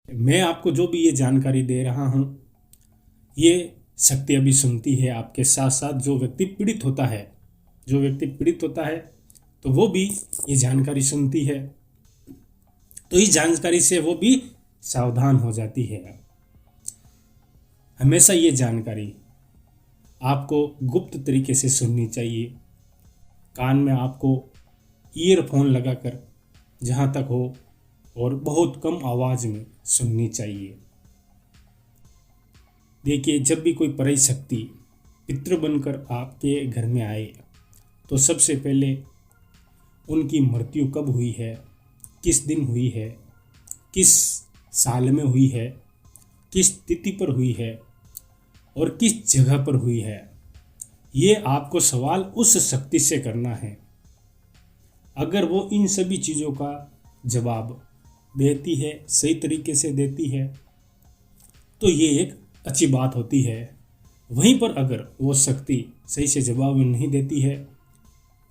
मैं आपको जो भी ये जानकारी दे रहा हूँ, ये शक्ति अभी सुनती है आपके साथ साथ जो व्यक्ति पीड़ित होता है। जो व्यक्ति पीड़ित होता है तो वो भी ये जानकारी सुनती है, तो इस जानकारी से वो भी सावधान हो जाती है। हमेशा ये जानकारी आपको गुप्त तरीके से सुननी चाहिए। कान में आपको ईयरफोन लगाकर जहाँ तक हो और बहुत कम आवाज़ में सुननी चाहिए। देखिए, जब भी कोई पराई शक्ति पितृ बनकर आपके घर में आए तो सबसे पहले उनकी मृत्यु कब हुई है, किस दिन हुई है, किस साल में हुई है, किस तिथि पर हुई है और किस जगह पर हुई है, ये आपको सवाल उस शक्ति से करना है। अगर वो इन सभी चीज़ों का जवाब देती है, सही तरीके से देती है, तो ये एक अच्छी बात होती है। वहीं पर अगर वो शक्ति सही से जवाब नहीं देती है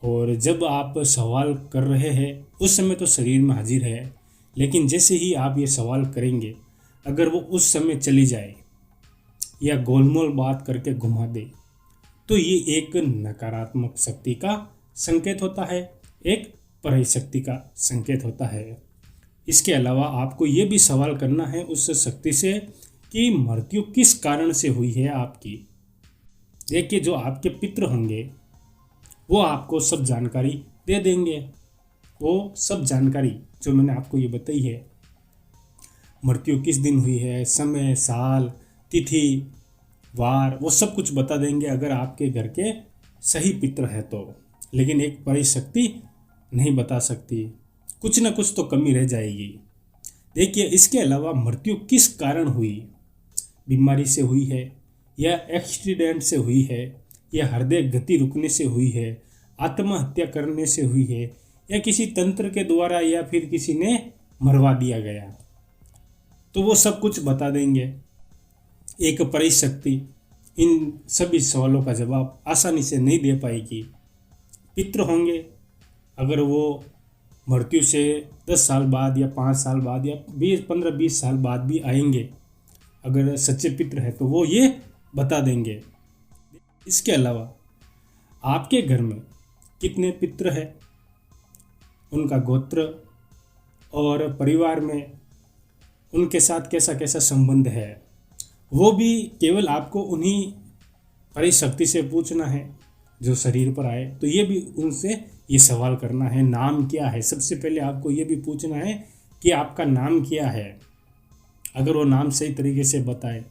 और जब आप सवाल कर रहे हैं उस समय तो शरीर में हाजिर है, लेकिन जैसे ही आप ये सवाल करेंगे, अगर वो उस समय चली जाए या गोलमोल बात करके घुमा दे, तो ये एक नकारात्मक शक्ति का संकेत होता है, एक पराई शक्ति का संकेत होता है। इसके अलावा आपको ये भी सवाल करना है उस शक्ति से कि मृत्यु किस कारण से हुई है आपकी। देखिए, जो आपके पितृ होंगे वो आपको सब जानकारी दे देंगे। वो सब जानकारी जो मैंने आपको ये बताई है, मृत्यु किस दिन हुई है, समय, साल, तिथि, वार, वो सब कुछ बता देंगे अगर आपके घर के सही पितृ है तो। लेकिन एक पराई शक्ति नहीं बता सकती, कुछ ना कुछ तो कमी रह जाएगी। देखिए, इसके अलावा मृत्यु किस कारण हुई, बीमारी से हुई है या एक्सीडेंट से हुई है या हृदय गति रुकने से हुई है, आत्महत्या करने से हुई है या किसी तंत्र के द्वारा या फिर किसी ने मरवा दिया गया, तो वो सब कुछ बता देंगे। एक पराई शक्ति इन सभी सवालों का जवाब आसानी से नहीं दे पाएगी। पितृ होंगे, अगर वो मृत्यु से 10 साल बाद या 5 साल बाद या 15-20 साल बाद भी आएंगे, अगर सच्चे पितृ है तो वो ये बता देंगे। इसके अलावा आपके घर में कितने पितृ हैं, उनका गोत्र और परिवार में उनके साथ कैसा कैसा संबंध है, वो भी केवल आपको उन्हीं पराई शक्ति से पूछना है जो शरीर पर आए। तो ये भी उनसे ये सवाल करना है, नाम क्या है। सबसे पहले आपको ये भी पूछना है कि आपका नाम क्या है। अगर वो नाम सही तरीके से बताए,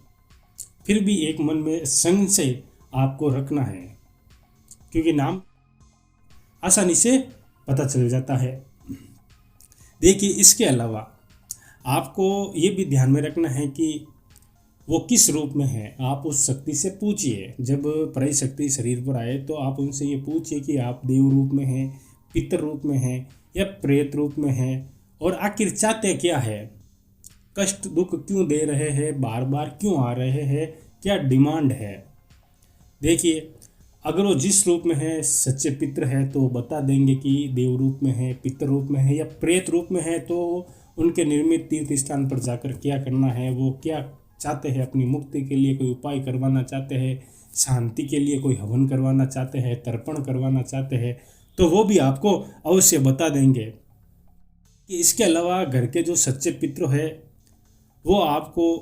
फिर भी एक मन में संशय आपको रखना है, क्योंकि नाम आसानी से पता चल जाता है। देखिए, इसके अलावा आपको ये भी ध्यान में रखना है कि वो किस रूप में है। आप उस शक्ति से पूछिए, जब पराई शक्ति शरीर पर आए तो आप उनसे ये पूछिए कि आप देव रूप में हैं, पितर रूप में हैं या प्रेत रूप में हैं, और आखिर चाहते क्या है, कष्ट दुख क्यों दे रहे हैं, बार बार क्यों आ रहे हैं, क्या डिमांड है। देखिए, अगर वो जिस रूप में है, सच्चे पितर है, तो बता देंगे कि देव रूप में है, पितर रूप में है या प्रेत रूप में है, तो उनके निर्मित तीर्थ स्थान पर जाकर क्या करना है, वो क्या चाहते हैं, अपनी मुक्ति के लिए कोई उपाय करवाना चाहते हैं, शांति के लिए कोई हवन करवाना चाहते हैं, तर्पण करवाना चाहते हैं, तो वो भी आपको अवश्य बता देंगे। कि इसके अलावा घर के जो सच्चे पितृ है वो आपको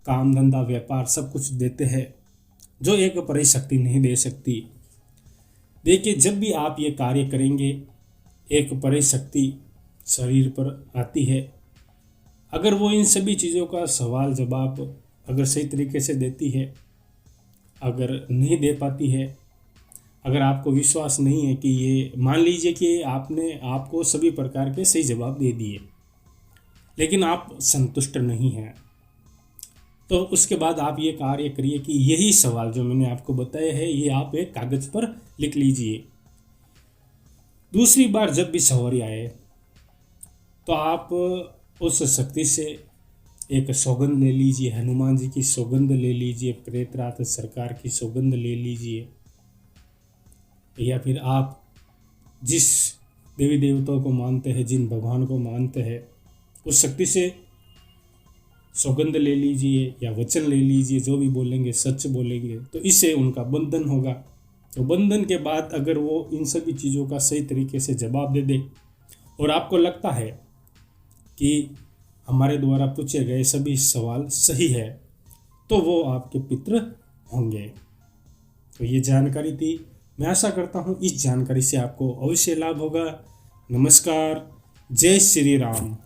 काम धंधा व्यापार सब कुछ देते हैं, जो एक पराई शक्ति नहीं दे सकती। देखिए, जब भी आप ये कार्य करेंगे, एक पराई शक्ति शरीर पर आती है, अगर वो इन सभी चीज़ों का सवाल जवाब अगर सही तरीके से देती है, अगर नहीं दे पाती है, अगर आपको विश्वास नहीं है कि ये, मान लीजिए कि आपने आपको सभी प्रकार के सही जवाब दे दिए लेकिन आप संतुष्ट नहीं हैं, तो उसके बाद आप ये कार्य करिए कि यही सवाल जो मैंने आपको बताया है ये आप एक कागज़ पर लिख लीजिए। दूसरी बार जब भी सवारी आए तो आप उस शक्ति से एक सौगंध ले लीजिए, हनुमान जी की सौगंध ले लीजिए, प्रेतराज सरकार की सौगंध ले लीजिए, या फिर आप जिस देवी देवताओं को मानते हैं, जिन भगवान को मानते हैं, उस शक्ति से सौगंध ले लीजिए या वचन ले लीजिए, जो भी बोलेंगे सच बोलेंगे, तो इससे उनका बंधन होगा। तो बंधन के बाद अगर वो इन सभी चीज़ों का सही तरीके से जवाब दे दे और आपको लगता है कि हमारे द्वारा पूछे गए सभी सवाल सही है, तो वो आपके पितृ होंगे। तो ये जानकारी थी। मैं आशा करता हूँ इस जानकारी से आपको अवश्य लाभ होगा। नमस्कार। जय श्री राम।